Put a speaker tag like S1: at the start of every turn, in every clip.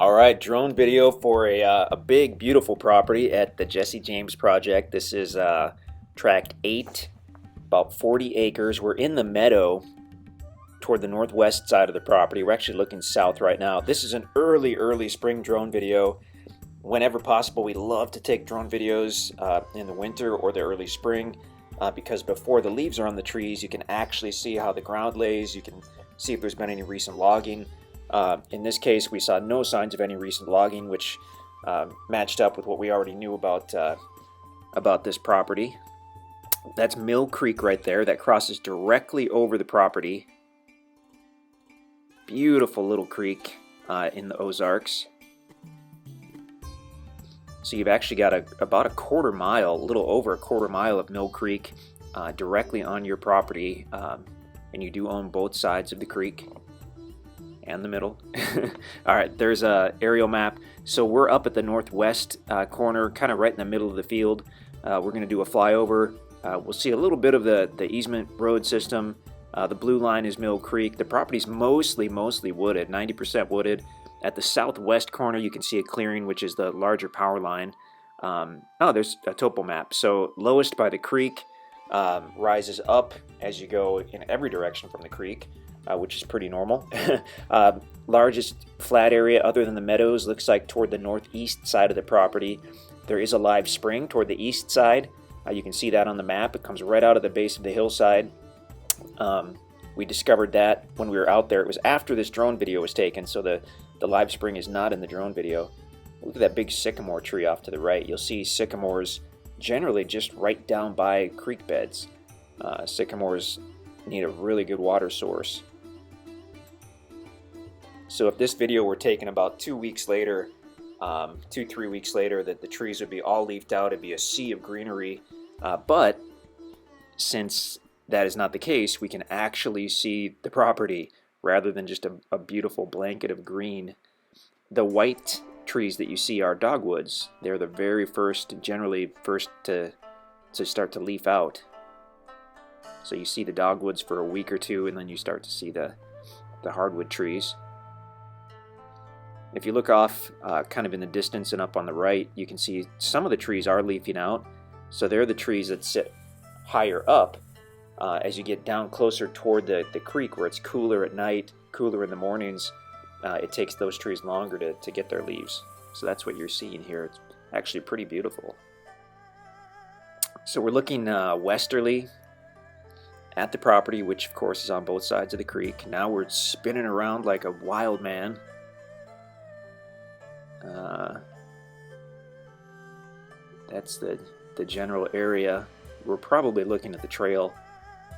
S1: All right, drone video for a big, beautiful property at the Jesse James project. This is tract 8, about 40 acres. We're in the meadow toward the northwest side of the property. We're actually looking south right now. This is an early spring drone video. Whenever possible, we love to take drone videos in the winter or the early spring because before the leaves are on the trees, you can actually see how the ground lays. You can see if there's been any recent logging. In this case, we saw no signs of any recent logging, which matched up with what we already knew about this property. That's Mill Creek right there. That crosses directly over the property. Beautiful little creek in the Ozarks. So you've actually got about a quarter mile, a little over a quarter mile of Mill Creek directly on your property, and you do own both sides of the creek and the middle. All right, there's a aerial map. So we're up at the northwest corner, kind of right in the middle of the field. We're going to do a flyover. We'll see a little bit of the easement road system. The blue line is Mill Creek. The property's mostly wooded, 90% wooded. At the southwest corner, you can see a clearing, which is the larger power line. There's a topo map. So lowest by the creek rises up as you go in every direction from the creek, which is pretty normal. Largest flat area other than the meadows looks like toward the northeast side of the property. There is a live spring toward the east side. You can see that on the map. It comes right out of the base of the hillside. We discovered that when we were out there. It was after this drone video was taken, so the live spring is not in the drone video. Look at that big sycamore tree off to the right. You'll see sycamores generally just right down by creek beds. Sycamores need a really good water source. So if this video were taken about 2 weeks later, 2-3 weeks later, that the trees would be all leafed out, it'd be a sea of greenery. But since that is not the case, we can actually see the property rather than just a beautiful blanket of green. The white trees that you see are dogwoods. They're the very first, generally first to start to leaf out. So you see the dogwoods for a week or two, and then you start to see the hardwood trees. If you look off kind of in the distance and up on the right, you can see some of the trees are leafing out. So they're the trees that sit higher up. As you get down closer toward the creek where it's cooler at night, cooler in the mornings, it takes those trees longer to get their leaves. So that's what you're seeing here. It's actually pretty beautiful. So we're looking westerly at the property, which of course is on both sides of the creek. Now we're spinning around like a wild man. That's the general area. We're probably looking at the trail,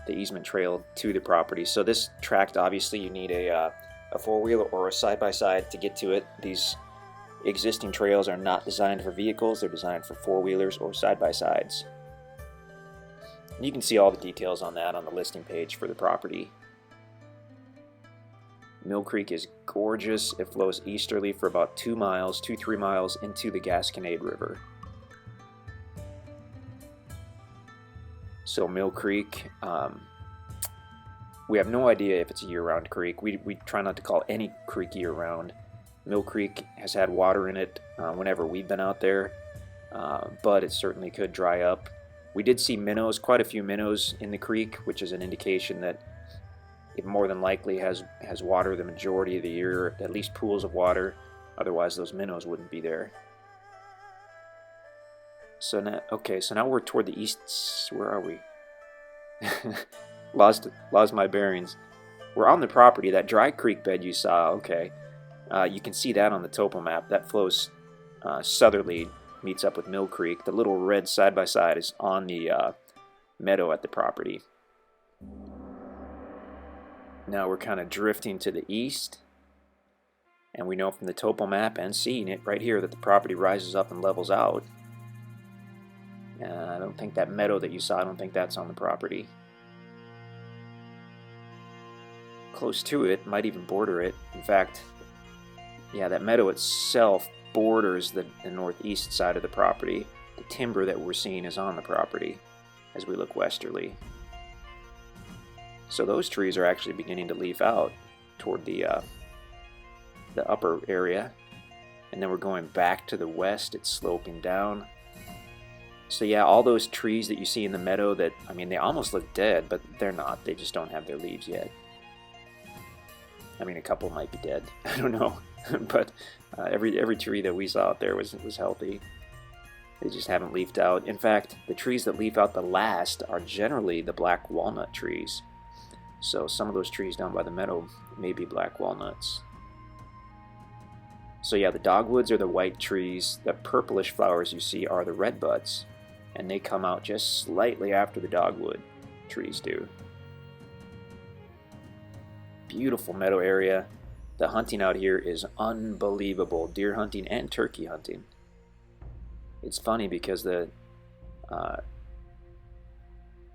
S1: the easement trail to the property. So this tract, obviously you need a four-wheeler or a side-by-side to get to it. These existing trails are not designed for vehicles. They're designed for four-wheelers or side-by-sides. You can see all the details on that on the listing page for the property. Mill Creek is gorgeous. It flows easterly for about 2-3 miles into the Gasconade River. So Mill Creek, we have no idea if it's a year-round creek. We try not to call any creek year-round. Mill Creek has had water in it whenever we've been out there, but it certainly could dry up. We did see minnows, quite a few minnows in the creek, which is an indication that it more than likely has water the majority of the year, at least pools of water. Otherwise, those minnows wouldn't be there. So now we're toward the east. Where are we? lost my bearings. We're on the property. That dry creek bed you saw. Okay, you can see that on the topo map. That flows southerly, meets up with Mill Creek. The little red side by side is on the meadow at the property. Now we're kind of drifting to the east, and we know from the topo map and seeing it right here that the property rises up and levels out. I don't think that meadow that you saw, I don't think that's on the property. Close to it, might even border it. In fact, yeah, that meadow itself borders the northeast side of the property. The timber that we're seeing is on the property as we look westerly. So those trees are actually beginning to leaf out toward the upper area. and then we're going back to the west. It's sloping down. So yeah, all those trees that you see in the meadow that, I mean, they almost look dead, but they're not. They just don't have their leaves yet. I mean, a couple might be dead. I don't know. But every tree that we saw out there was healthy. They just haven't leafed out. In fact, the trees that leaf out the last are generally the black walnut trees. So some of those trees down by the meadow may be black walnuts. So yeah, the dogwoods are the white trees. The purplish flowers you see are the redbuds, and they come out just slightly after the dogwood trees do. Beautiful meadow area. The hunting out here is unbelievable. Deer hunting and turkey hunting. It's funny because the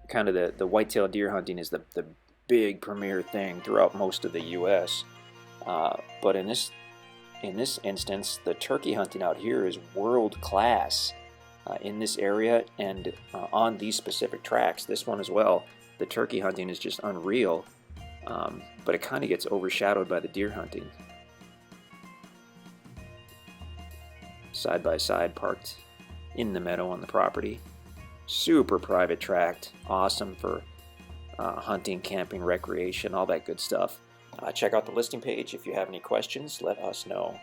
S1: kind of the whitetail deer hunting is the big premier thing throughout most of the U.S. But in this instance, the turkey hunting out here is world class in this area and on these specific tracks. This one as well. The turkey hunting is just unreal, but it kind of gets overshadowed by the deer hunting. Side by side, parked in the meadow on the property. Super private tract, awesome for hunting, camping, recreation, all that good stuff. Check out the listing page. If you have any questions, let us know.